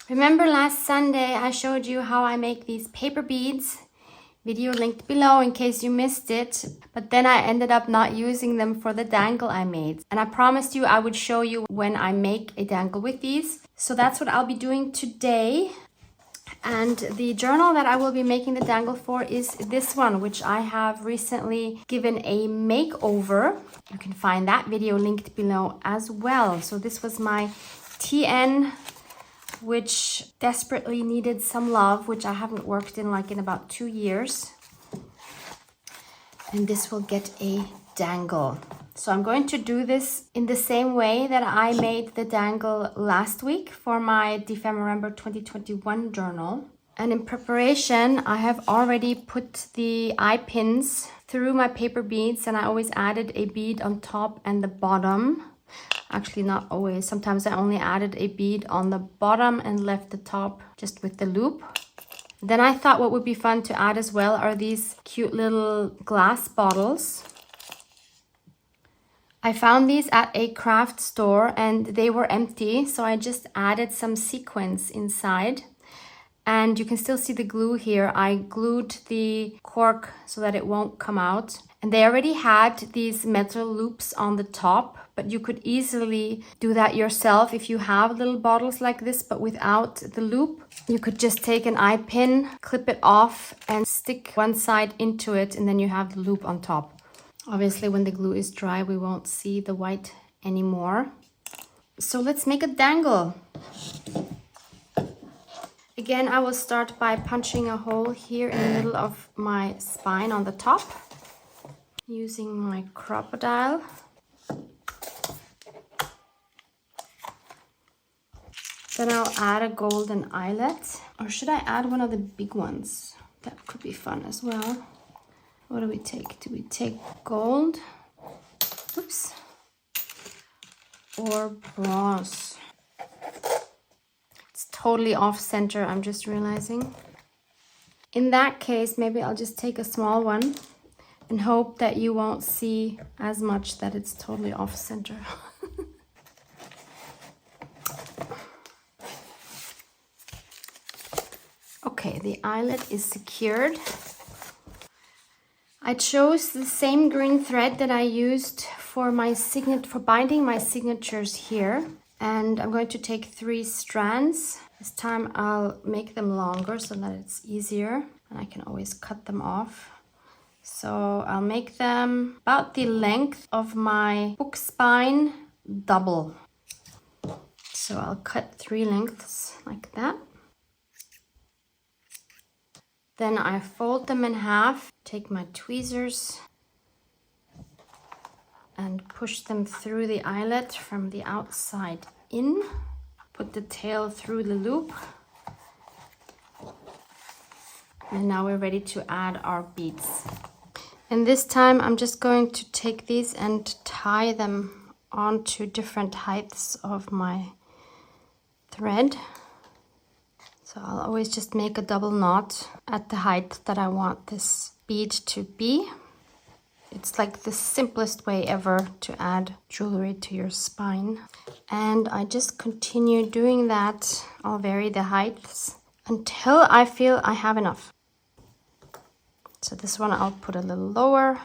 Remember last Sunday I showed you how I make these paper beads? Video linked below in case you missed it. But then I ended up not using them for the dangle I made. And I promised you I would show you when I make a dangle with these. So that's what I'll be doing today. And the journal that I will be making the dangle for is this one, which I have recently given a makeover. You can find that video linked below as well. So this was my TN, which desperately needed some love, which I haven't worked in like in about 2 years. And this will get a dangle. So I'm going to do this in the same way that I made the dangle last week for my December 2021 journal. And in preparation, I have already put the eye pins through my paper beads, and I always added a bead on top and the bottom. Actually, not always. Sometimes I only added a bead on the bottom and left the top just with the loop. Then I thought what would be fun to add as well are these cute little glass bottles. I found these at a craft store and they were empty, so I just added some sequins inside. And you can still see the glue here. I glued the cork so that it won't come out. And they already had these metal loops on the top, but you could easily do that yourself if you have little bottles like this, but without the loop. You could just take an eye pin, clip it off, and stick one side into it, and then you have the loop on top. Obviously, when the glue is dry, we won't see the white anymore. So let's make a dangle. Again, I will start by punching a hole here in the middle of my spine on the top, using my crocodile. Then I'll add a golden eyelet. Or should I add one of the big ones? That could be fun as well. What do we take? Do we take gold? Oops. Or bronze? It's totally off center, I'm just realizing. In that case, maybe I'll just take a small one and hope that you won't see as much that it's totally off center. Okay, the eyelet is secured. I chose the same green thread that I used for my for binding my signatures here. And I'm going to take 3 strands. This time I'll make them longer so that it's easier and I can always cut them off. So I'll make them about the length of my book spine double. So I'll cut 3 lengths like that. Then I fold them in half, take my tweezers and push them through the eyelet from the outside in. Put the tail through the loop. And now we're ready to add our beads. And this time I'm just going to take these and tie them onto different heights of my thread. So I'll always just make a double knot at the height that I want this bead to be. It's like the simplest way ever to add jewelry to your spine. And I just continue doing that. I'll vary the heights until I feel I have enough. So this one I'll put a little lower.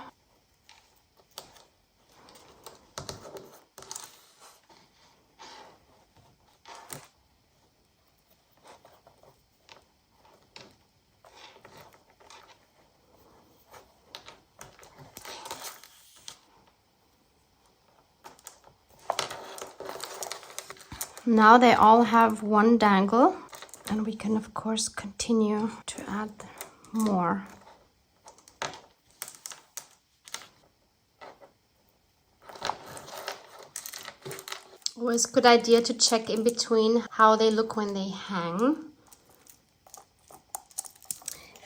Now they all have one dangle, and we can of course continue to add more. Always good idea to check in between how they look when they hang.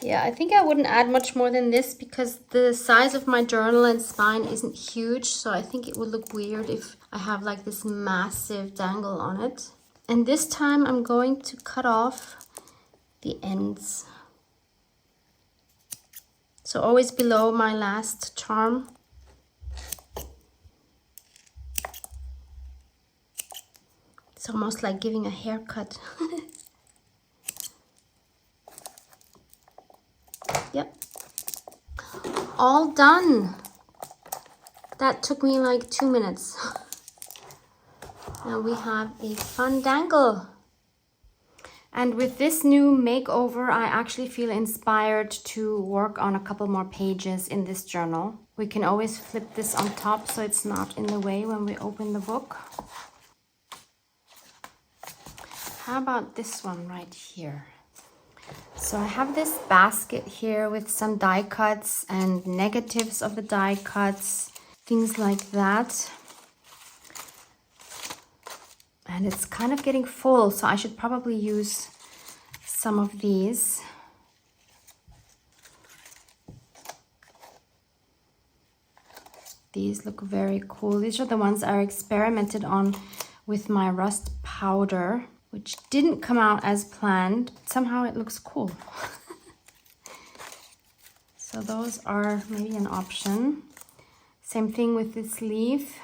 Yeah, I think I wouldn't add much more than this because the size of my journal and spine isn't huge, so I think it would look weird if I have like this massive dangle on it. And this time I'm going to cut off the ends. So always below my last charm. It's almost like giving a haircut. all done. That took me like 2 minutes. Now we have a fun dangle. And with this new makeover, I actually feel inspired to work on a couple more pages in this journal. We can always flip this on top so it's not in the way when we open the book. How about this one right here? So I have this basket here with some die cuts and negatives of the die cuts, things like that. And it's kind of getting full, so I should probably use some of these. These look very cool. These are the ones I experimented on with my rust powder, which didn't come out as planned. Somehow it looks cool. So those are maybe an option. Same thing with this leaf.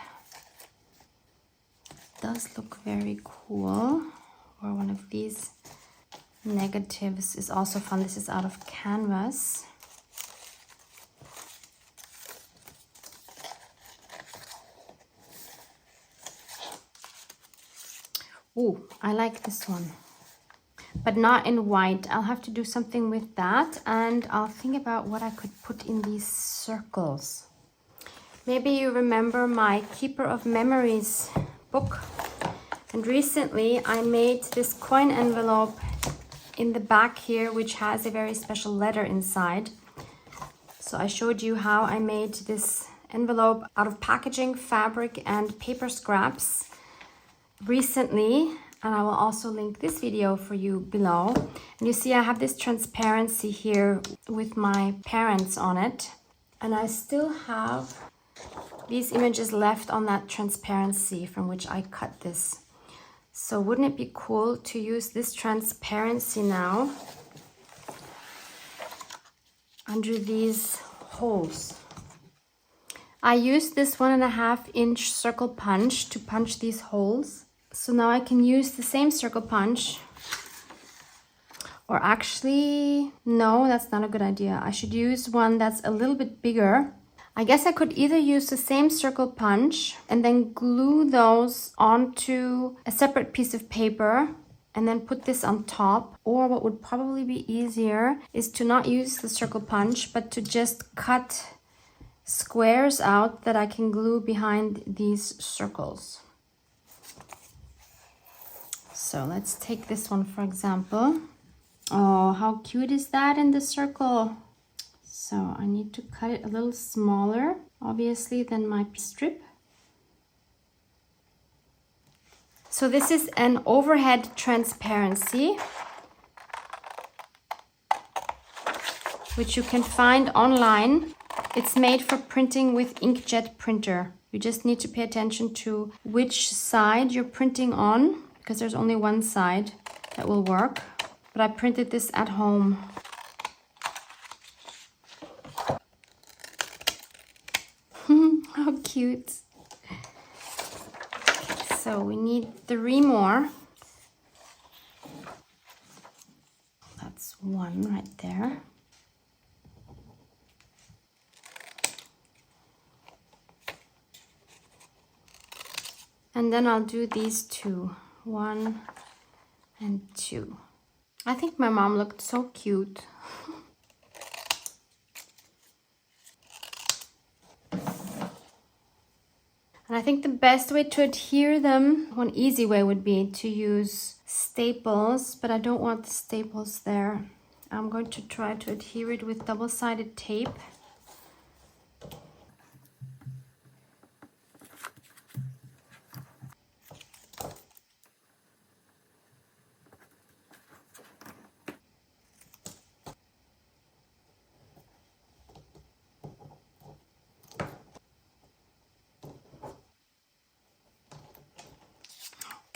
Does look very cool. Or one of these negatives is also fun. This is out of canvas. Ooh, I like this one, but not in white. I'll have to do something with that, and I'll think about what I could put in these circles. Maybe you remember my Keeper of Memories book, and recently I made this coin envelope in the back here, which has a very special letter inside. So I showed you how I made this envelope out of packaging, fabric, and paper scraps recently, and I will also link this video for you below. And you see I have this transparency here with my parents on it, and I still have these images left on that transparency from which I cut this. So wouldn't it be cool to use this transparency now under these holes? I used this 1.5 inch circle punch to punch these holes. So now I can use the same circle punch, or actually, no, that's not a good idea. I should use one that's a little bit bigger. I guess I could either use the same circle punch and then glue those onto a separate piece of paper and then put this on top. Or what would probably be easier is to not use the circle punch, but to just cut squares out that I can glue behind these circles. So let's take this one, for example. Oh, how cute is that in the circle? So I need to cut it a little smaller, obviously, than my strip. So this is an overhead transparency, which you can find online. It's made for printing with inkjet printer. You just need to pay attention to which side you're printing on, because there's only one side that will work. But I printed this at home. How cute. Okay, so we need 3 more. That's one right there. And then I'll do these 2. 1 and 2. I think my mom looked so cute. And I think the best way to adhere them, one easy way would be to use staples, but I don't want the staples there. I'm going to try to adhere it with double-sided tape.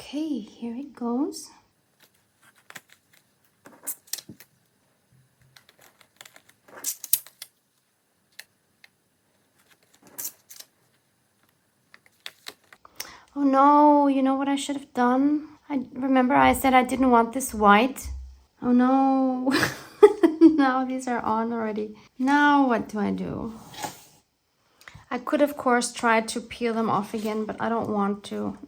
Okay, here it goes. Oh no, you know what I should have done? I remember I said I didn't want this white. Oh no. Now these are on already. Now what do I do? I could, of course, try to peel them off again, but I don't want to.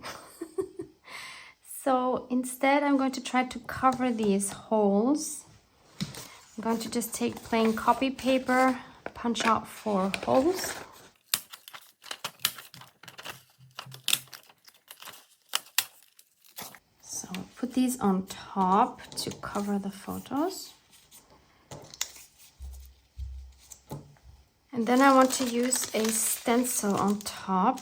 So instead, I'm going to try to cover these holes. I'm going to just take plain copy paper, punch out 4 holes. So put these on top to cover the photos. And then I want to use a stencil on top.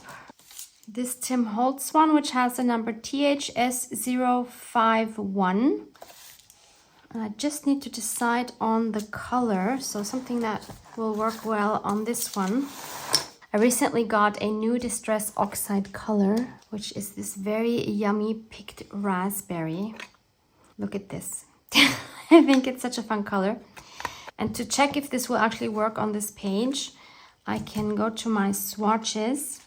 This Tim Holtz one, which has the number THS051. And I just need to decide on the color, so something that will work well on this one. I recently got a new Distress Oxide color, which is this very yummy picked raspberry. Look at this. I think it's such a fun color. And to check if this will actually work on this page, I can go to my swatches.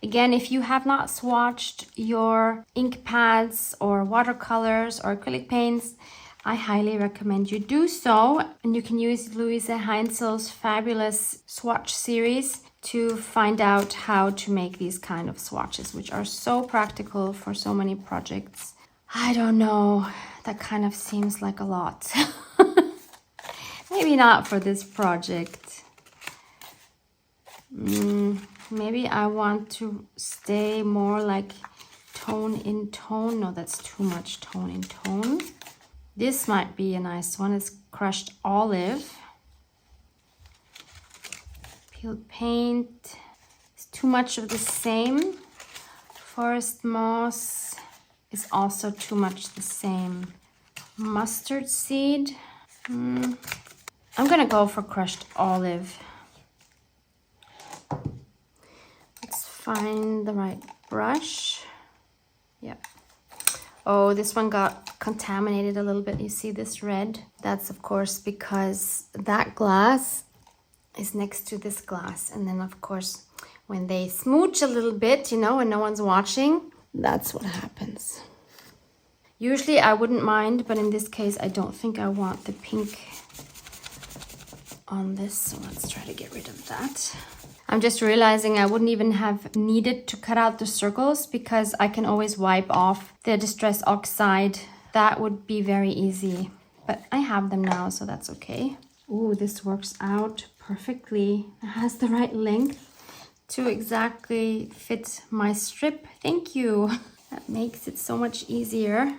Again, if you have not swatched your ink pads or watercolors or acrylic paints, I highly recommend you do so. And you can use Louise Heinzel's fabulous swatch series to find out how to make these kind of swatches, which are so practical for so many projects. I don't know, that kind of seems like a lot. Maybe not for this project. Maybe I want to stay more like tone in tone. No, that's too much tone in tone. This might be a nice one. It's crushed olive. Peeled paint. It's too much of the same. Forest moss is also too much the same. Mustard seed. I'm gonna go for crushed olive. Let's find the right brush. Yep. Oh, this one got contaminated a little bit. You see this red? That's of course because that glass is next to this glass. And then of course, when they smooch a little bit, you know, and no one's watching, that's what happens. Usually I wouldn't mind, but in this case, I don't think I want the pink on this. So let's try to get rid of that. I'm just realizing I wouldn't even have needed to cut out the circles because I can always wipe off the Distress Oxide. That would be very easy, but I have them now, so that's okay. Ooh, this works out perfectly. It has the right length to exactly fit my strip. Thank you. That makes it so much easier.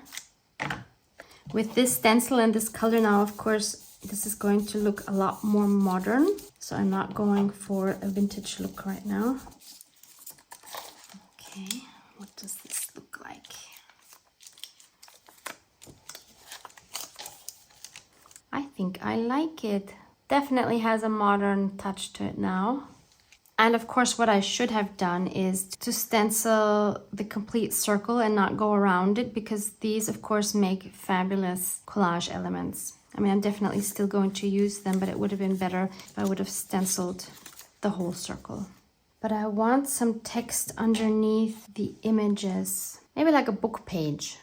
With this stencil and this color now, of course, this is going to look a lot more modern. So I'm not going for a vintage look right now. Okay, what does this look like? I think I like it. Definitely has a modern touch to it now. And of course, what I should have done is to stencil the complete circle and not go around it, because these, of course, make fabulous collage elements. I mean, I'm definitely still going to use them, but it would have been better if I would have stenciled the whole circle. But I want some text underneath the images. Maybe like a book page.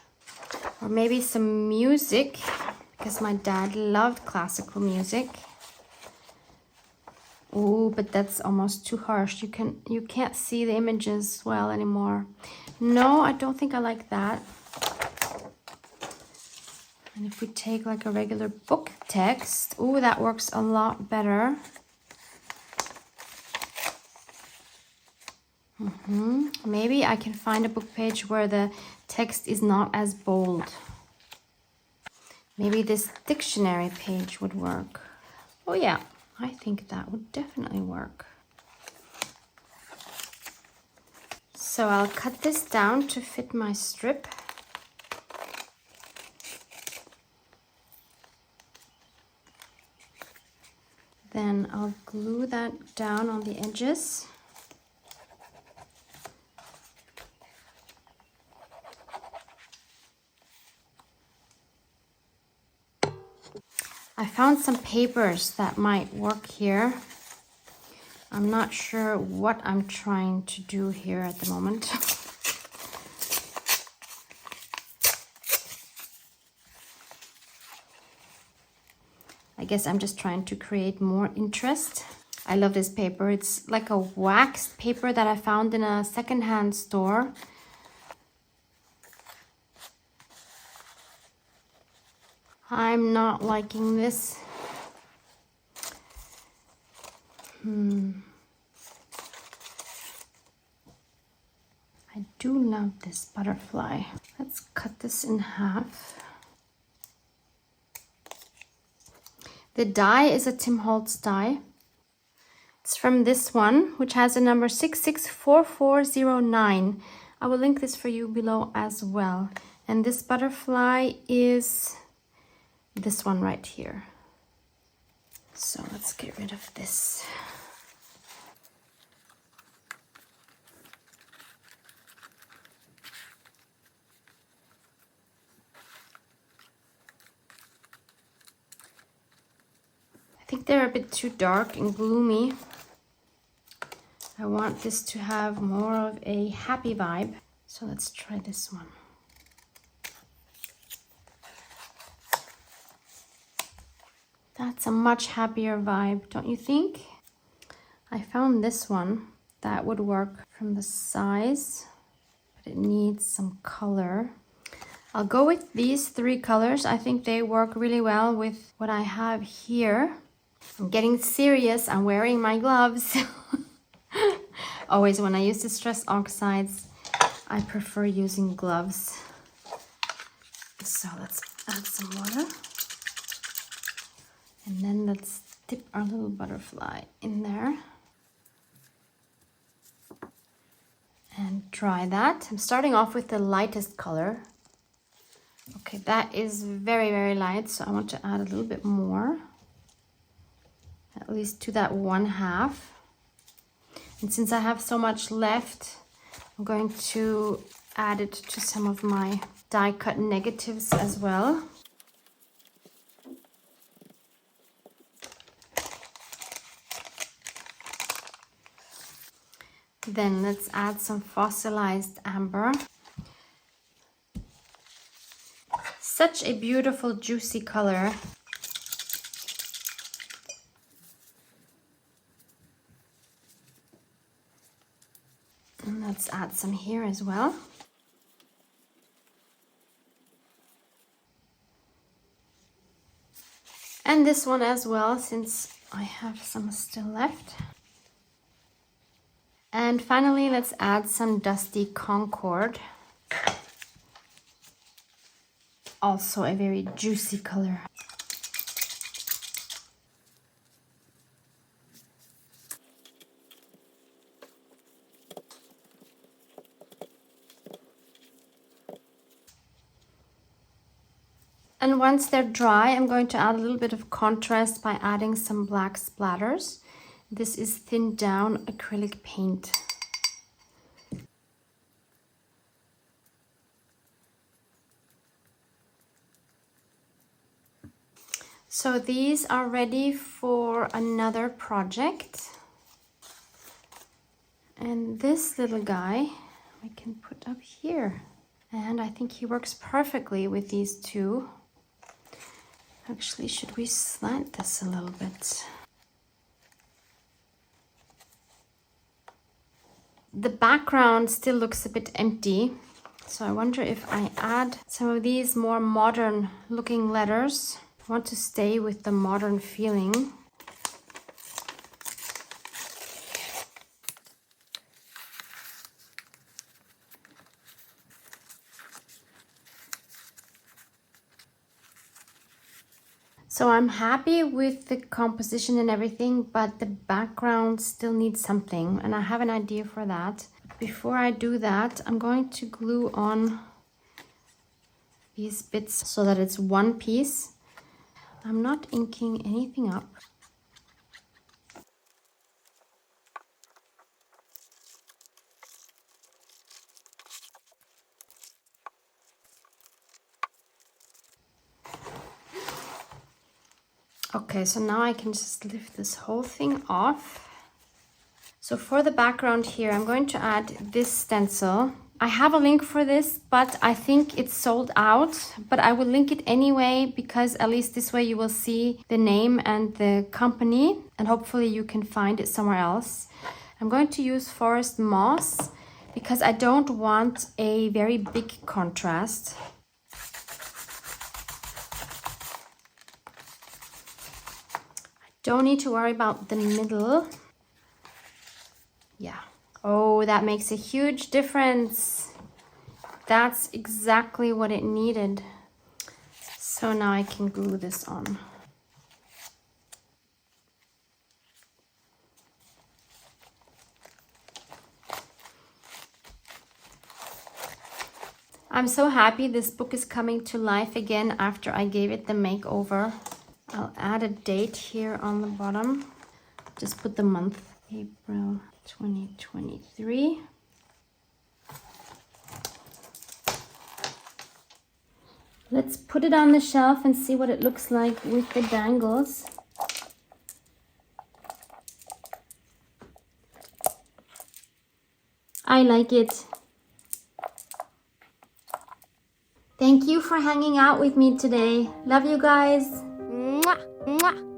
Or maybe some music, because my dad loved classical music. Oh, but that's almost too harsh. You can't see the images well anymore. No, I don't think I like that. And if we take like a regular book text, oh, that works a lot better. Maybe I can find a book page where the text is not as bold. Maybe this dictionary page would work. Oh yeah, I think that would definitely work. So I'll cut this down to fit my strip. Then I'll glue that down on the edges. I found some papers that might work here. I'm not sure what I'm trying to do here at the moment. I guess I'm just trying to create more interest. I love this paper. It's like a waxed paper that I found in a secondhand store. I'm not liking this. I do love this butterfly. Let's cut this in half. The die is a Tim Holtz die. It's from this one, which has a number 664409. I will link this for you below as well. And this butterfly is this one right here. So let's get rid of this. I think they're a bit too dark and gloomy. I want this to have more of a happy vibe. So let's try this one. That's a much happier vibe, don't you think? I found this one that would work from the size, but it needs some color. I'll go with these 3 colors. I think they work really well with what I have here. I'm getting serious. I'm wearing my gloves. Always when I use distress oxides, I prefer using gloves. So let's add some water. And then let's dip our little butterfly in there. And dry that. I'm starting off with the lightest color. Okay, that is very, very light, so I want to add a little bit more. At least to that 1/2. And since I have so much left, I'm going to add it to some of my die cut negatives as well. Then let's add some fossilized amber. Such a beautiful, juicy color. And let's add some here as well. And this one as well, since I have some still left. And finally, let's add some Dusty Concord. Also a very juicy color. And once they're dry, I'm going to add a little bit of contrast by adding some black splatters. This is thinned down acrylic paint. So these are ready for another project. And this little guy I can put up here. And I think he works perfectly with these two. Actually, should we slant this a little bit? The background still looks a bit empty, so I wonder if I add some of these more modern looking letters. I want to stay with the modern feeling. So I'm happy with the composition and everything, but the background still needs something, and I have an idea for that. Before I do that, I'm going to glue on these bits so that it's one piece. I'm not inking anything up. Okay, so now I can just lift this whole thing off. So for the background here, I'm going to add this stencil. I have a link for this, but I think it's sold out. But I will link it anyway, because at least this way you will see the name and the company, and hopefully you can find it somewhere else. I'm going to use Forest Moss because I don't want a very big contrast. I don't need to worry about the middle. Yeah. Oh, that makes a huge difference. That's exactly what it needed. So now I can glue this on. I'm so happy this book is coming to life again after I gave it the makeover. I'll add a date here on the bottom. Just put the month, April 2023. Let's put it on the shelf and see what it looks like with the dangles. I like it. Thank you for hanging out with me today. Love you guys. Mwah, mwah.